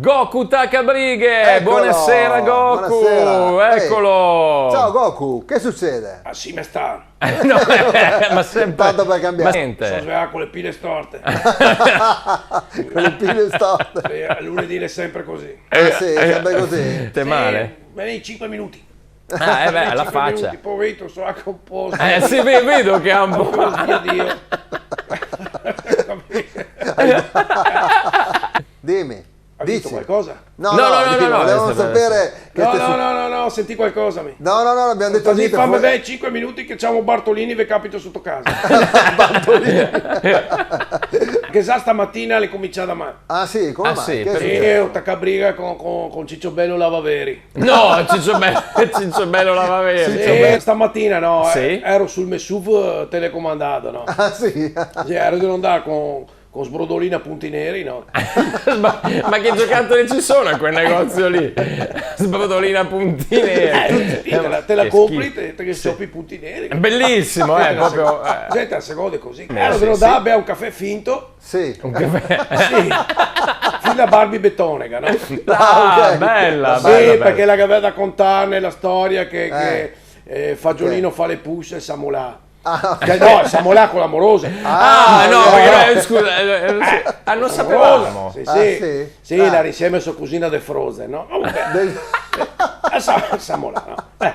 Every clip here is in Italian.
Goku Takabrighe, Eccolo, buonasera Goku, buonasera. Eccolo. Ciao Goku, che succede? Ah sì, ma sta. No, ma sempre. Tanto per cambiare. Ma niente. Sono svegliato con le pile storte. Con le pile storte. Sì, lunedì è sempre così. Sì, sempre così. Te male? Ma nei 5 minuti. Ah, beh, alla 5 faccia. minuti, poverino, sono anche un po'. Sì, vedo che ha un po'. Mio Dio. Dimmi, Hai visto dici. qualcosa? No, No, dimmi, no, volevamo sapere che No, senti qualcosa. No, abbiamo detto Così niente. fammi bene 5 minuti che c'è un Bartolini vi capito sotto casa. Che sa stamattina le cominciava da me. Ah sì, come Ah, mai? sì, Che è perché? E successo? un taccabriga con Ciccio Bello Lavaveri. No, Ciccio Bello lavaveri. E stamattina no, Sì? ero sul Messuv telecomandato, no? Ah sì. Sì, ero di andare con sbrodolina punti neri, no? ma che giocattoli ci sono a quel negozio lì? Sbrodolina puntine. Te la Che compri, schifo. te che stoppi i punti neri. Bellissimo, proprio. Senti, la seconda è così. Sì, Allora, te lo sì. dà, bea un caffè finto, Sì. Un caffè. sì, fin da Barbie Betonega, no? Ah, ok. bella, Sì, bella, perché bella. la aveva da contare la storia che Fagiolino fa le push e Samolà. Cioè, no, Samolà con l'amorosa. Ah, no, perché perché scusa, non sapevamo. Sì, Ah, sì. sì? Sì, Ah. l'era insieme a sua cugina De Frozen, no? Comunque, Samolà, no?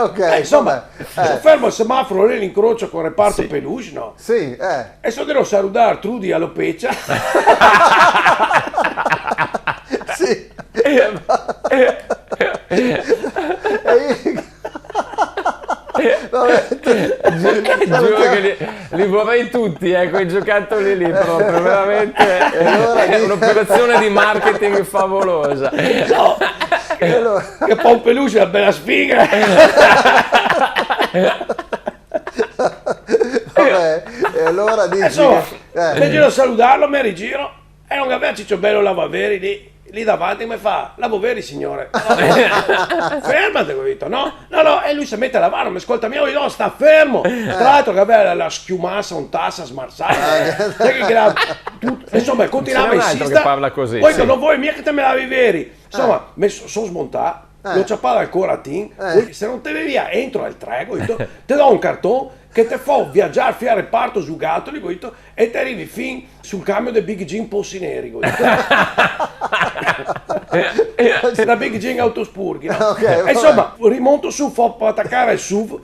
Ok, Insomma, vabbè. sono fermo al semaforo lì l'incrocio con il reparto peluche, no? Sì, E so devo salutare Trudy Alopecia. sì. Vabbè, Giuro che li vorrei tutti, quei giocattoli lì, proprio, veramente è un'operazione di marketing favolosa. No, che fa un peluche è una bella sfiga. vabbè, e allora dici Insomma, che- mi giro a salutarlo, mi rigiro e non aveva Ciccio Bello Lavaveri lì davanti, mi fa, Lavaveri signore. Fermate, ho detto, no? No, e lui si mette a lavare, mi ascolta mio, io no, sta fermo. Tra l'altro che aveva la schiumassa, un tassa smarzata. Insomma, continuava Ce n'è a un altro insistere. che parla così, Poi sì. non vuoi mica che te me lavi veri. Insomma, sono smontato. L'ho ciappato ancora a Tin. Se non te ne via, entro al trego, ti do un cartone che ti fa viaggiare fino al reparto giocattoli e ti arrivi fin sul cambio del Big Jim Possi Neri. Da Big Jim Autospurghi, no? Ok, E insomma, rimonto su, fa attaccare il SUV.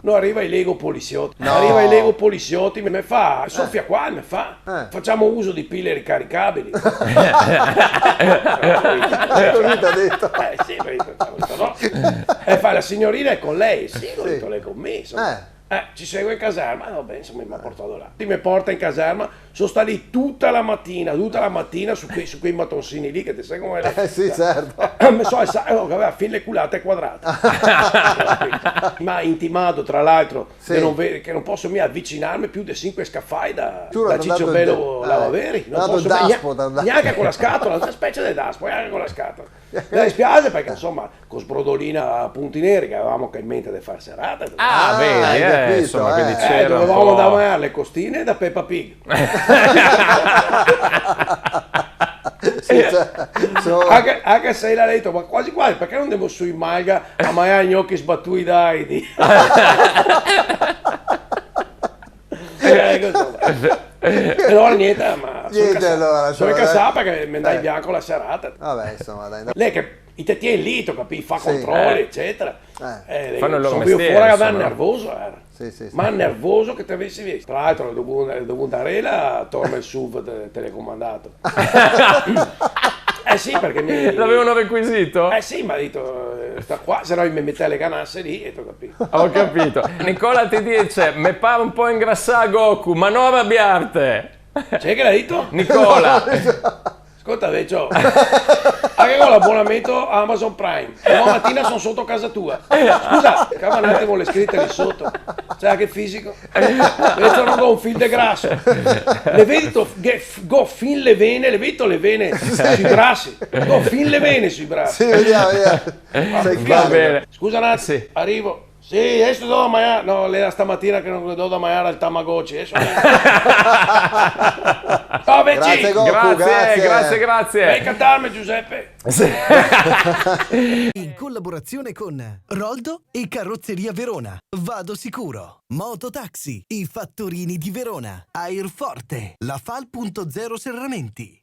No, arriva i Lego poliziotti. No. Arriva i Lego poliziotti, mi fa, soffia qua, mi fa. Facciamo uso di pile ricaricabili. Così t'ha detto. Sì, no? E fa la signorina è con lei, sì, ho detto lei con me, insomma. Ci segue in caserma, vabbè, insomma mi ha portato là. Mi porta in caserma, sono sta lì tutta la mattina su quei mattonsini lì che ti sai come Sì, certo. mi so, aveva fin le culate quadrate. Mi ha intimato tra l'altro Sì. che non posso mica avvicinarmi più di 5 scaffali da Tu l'hai Ciccio dato Bello il- Lavaveri. Non dato il posso daspo, t'ha dato. neanche con la scatola, una specie di daspo, neanche con la scatola. Mi dispiace perché insomma con sbrodolina a punti neri che avevamo che in mente di fare serate. Ah, vedi, hai capito, insomma, quindi eh. c'era un Dovevamo po'. andare a mangiare le costine da Peppa Pig. Sì, Anche se l'ha detto, ma quasi quasi, perché non devo su in malga a mangiare gnocchi sbattuti dai? E allora niente, ma Niente, allora, sono insomma, incazzato perché mi dai bianco la serata. vabbè, insomma, dai. Lei che ti tiene lì, capi? Fa controlli, eccetera. Fanno il loro sono più mestiere, fuori che va insomma. nervoso, era. Sì. Ma nervoso che ti avessi visto. Tra l'altro, dopo andare là, torna il SUV telecomandato. Sì, perché L'avevano requisito? sì, mi ha detto, sta qua, se no mi mette le canasse lì e tu capito. Ho capito. Nicola ti dice, me pare un po' ingrassare Goku, ma non arrabbiarte. C'è che l'ha detto? Nicola. Ascolta, Vecchio, anche con l'abbonamento a Amazon Prime, domani mattina sono sotto casa tua. Scusa, cava un attimo le scritte lì sotto. Sai che fisico? Vecchio non go un fil de grasso. Le vedo go fin le vene sui bracci. Go fin le vene sui bracci. Sì, vediamo. Sei Va carico. bene. Scusa un attimo, Sì. arrivo. Sì, adesso do da mangiare. No, lei era stamattina che non le do da mangiare al Tamagotchi. Adesso... Ciao, Grazie, Goku, grazie. Vai a cantarmi, Giuseppe. In collaborazione con Roldo e Carrozzeria Verona. Vado sicuro. Mototaxi, i fattorini di Verona. Airforte, la Fal.0 Serramenti.